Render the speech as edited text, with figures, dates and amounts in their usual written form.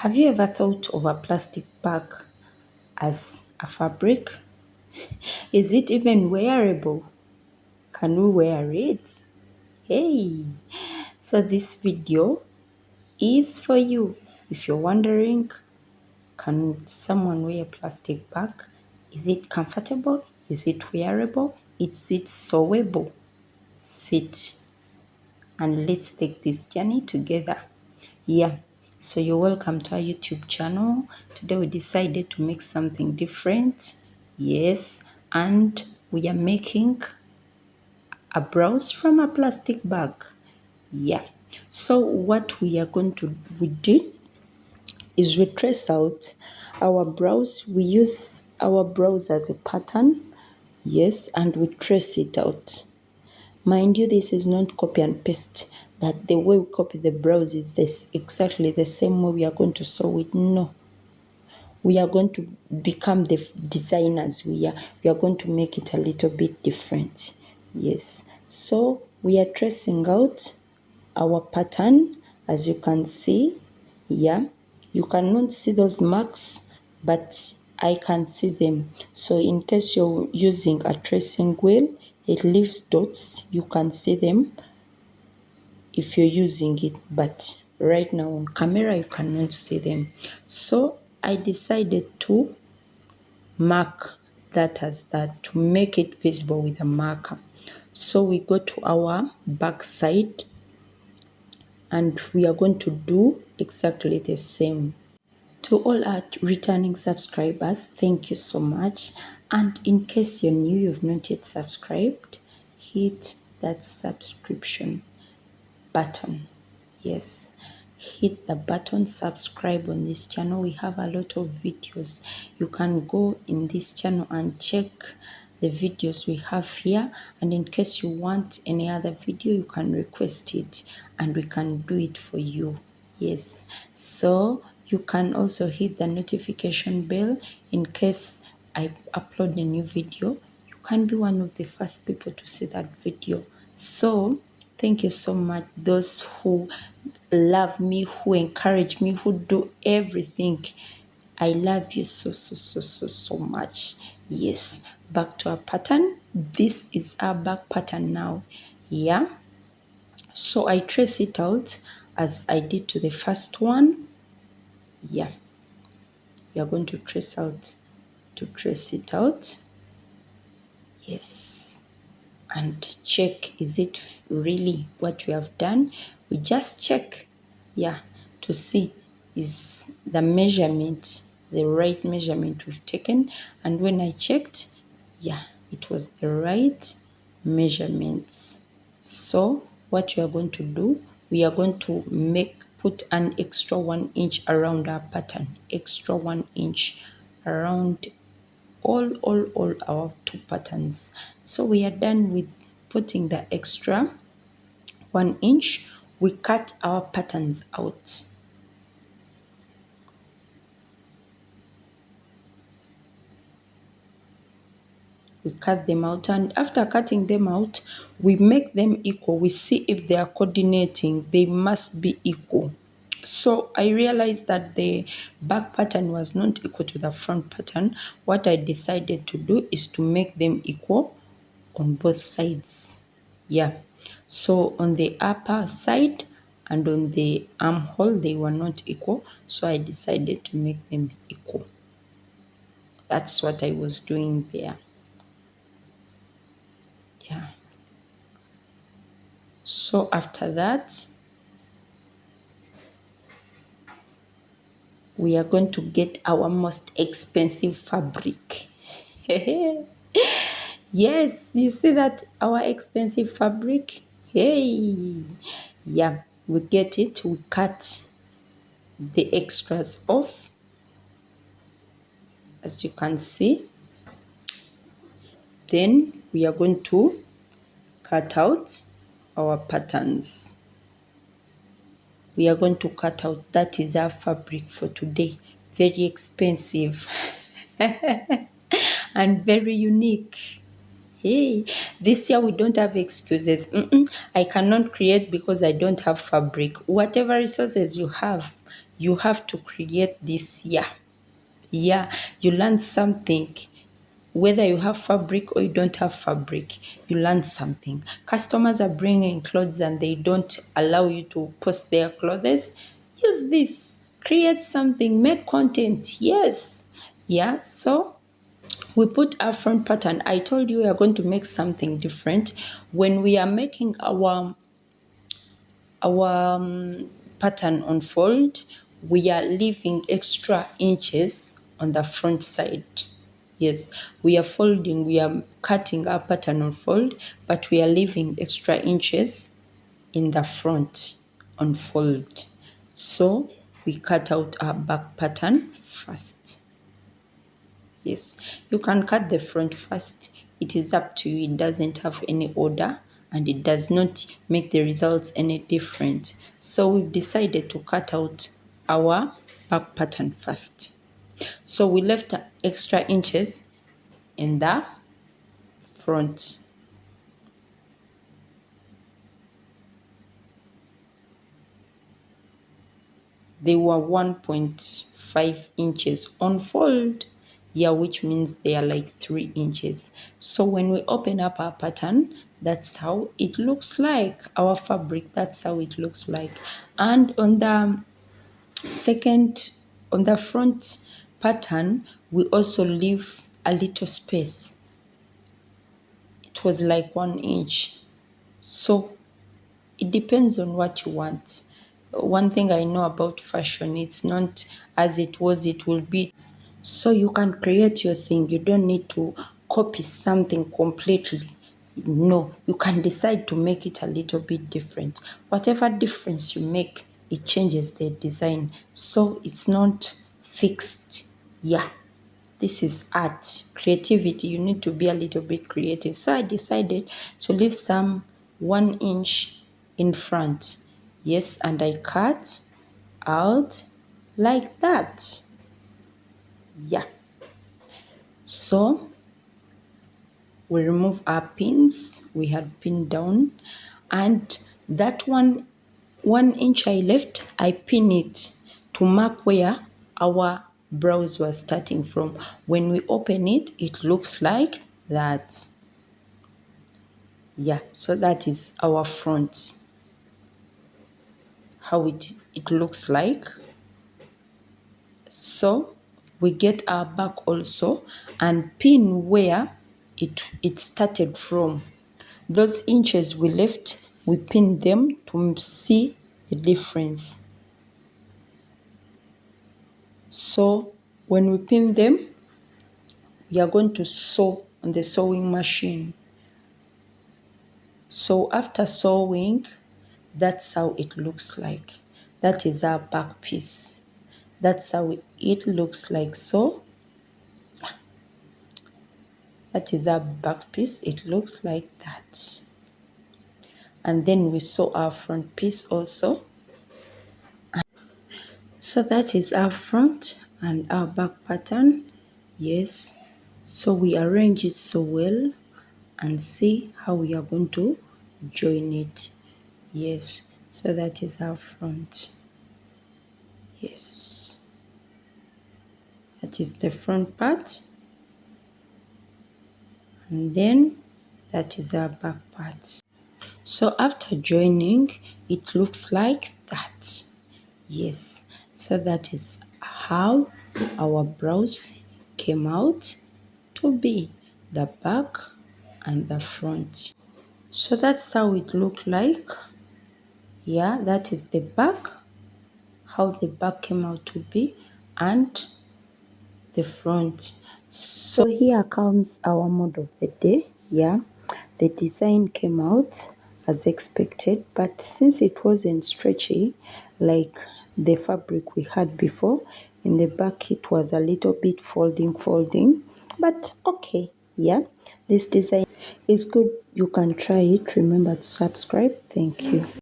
Have you ever thought of a plastic bag as a fabric? Is it even wearable? Can we wear it? Hey, so this video is for you. If you're wondering, can someone wear a plastic bag? Is it comfortable? Is it wearable? Is it sewable? Sit and let's take this journey together. Yeah, so you're welcome to our YouTube channel. Today we decided to make something different. Yes, and we are making a blouse from a plastic bag. Yeah, so what we are going to do is we trace out our blouse. We use our blouse as a pattern. Yes, and we trace it out. Mind you, this is not copy and paste, that the way we copy the blouse is this exactly the same way we are going to sew it. No. We are going to become the designers. We are going to make it a little bit different. Yes. So we are tracing out our pattern, as you can see. Yeah. You cannot see those marks, but I can see them. So in case you're using a tracing wheel, it leaves dots. You can see them if you're using it, but right now on camera you cannot see them. So I decided to mark that as that, to make it visible with a marker. So we go to our back side and we are going to do exactly the same. To all our returning subscribers, thank you so much. And in case you're new, you've not yet subscribed, hit that subscription button. Yes, hit the button, subscribe on this channel. We have a lot of videos. You can go in this channel and check the videos we have here, and in case you want any other video, you can request it and we can do it for you. Yes, so you can also hit the notification bell in case I upload a new video. You can be one of the first people to see that video. So thank you so much, those who love me, who encourage me, who do everything. I love you so much. Yes, back to our pattern. This is our back pattern now. Yeah, so I trace it out as I did to the first one. Yeah, we are going to trace it out. Yes, and check, is it really what we have done? We just check, yeah, to see is the measurement the right measurement we've taken. And when I checked, yeah, it was the right measurements. So what we are going to do, we are going to put an extra 1 inch around our pattern, extra 1 inch around all our two patterns. So we are done with putting the extra 1 inch. We cut our patterns out. We cut them out, and after cutting them out, we make them equal. We see if they are coordinating. They must be equal. So I realized that the back pattern was not equal to the front pattern. What I decided to do is to make them equal on both sides. Yeah, so on the upper side and on the armhole, they were not equal, so I decided to make them equal. That's what I was doing there. Yeah, so after that, we are going to get our most expensive fabric. Yes, you see that, our expensive fabric? Hey, yeah, we get it. We cut the extras off, as you can see. Then we are going to cut out our patterns. We are going to cut out, that is our fabric for today. Very expensive and very unique. Hey, this year we don't have excuses. I cannot create because I don't have fabric. Whatever resources you have, you have to create this. Yeah, you learn something. Whether you have fabric or you don't have fabric, you learn something. Customers are bringing clothes and they don't allow you to post their clothes. Use this, create something, make content. Yes, yeah. So we put our front pattern. I told you we are going to make something different when we are making our pattern unfold. We are leaving extra inches on the front side. Yes, we are folding, we are cutting our pattern unfold, but we are leaving extra inches in the front unfold. So we cut out our back pattern first. Yes, you can cut the front first. It is up to you. It doesn't have any order and it does not make the results any different. So we've decided to cut out our back pattern first. So we left extra inches in the front. They were 1.5 inches on fold. Yeah, which means they are like 3 inches. So when we open up our pattern, that's how it looks like. Our fabric, that's how it looks like. And on the second, on the front pattern, we also leave a little space. It was like 1 inch. So it depends on what you want. One thing I know about fashion, it's not as it was, it will be. So you can create your thing. You don't need to copy something completely. No, you can decide to make it a little bit different. Whatever difference you make, it changes the design. So it's not fixed. Yeah. This is art, creativity. You need to be a little bit creative. So I decided to leave some 1 inch in front. Yes, and I cut out like that. Yeah. So we remove our pins we had pinned down, and that 1 inch I left, I pin it to mark where our blouse was starting from. When we open it, it looks like that. Yeah, so that is our front, how it looks like. So we get our back also and pin where it started from. Those inches we left, we pin them to see the difference. So when we pin them, we are going to sew on the sewing machine. So after sewing, that's how it looks like. That is our back piece. That's how it looks like. So that is our back piece. It looks like that. And then we sew our front piece also. So that is our front and our back pattern. Yes. So we arrange it so well and see how we are going to join it. Yes. So that is our front. Yes. That is the front part. And then that is our back part. So after joining, it looks like that. Yes, so that is how our blouse came out to be, the back and the front. So that's how it looked like. Yeah, that is the back, how the back came out to be, and the front. So here comes our mode of the day. Yeah, the design came out as expected, but since it wasn't stretchy like the fabric we had before, in the back it was a little bit folding, but okay. Yeah, this design is good. You can try it. Remember to subscribe. Thank you.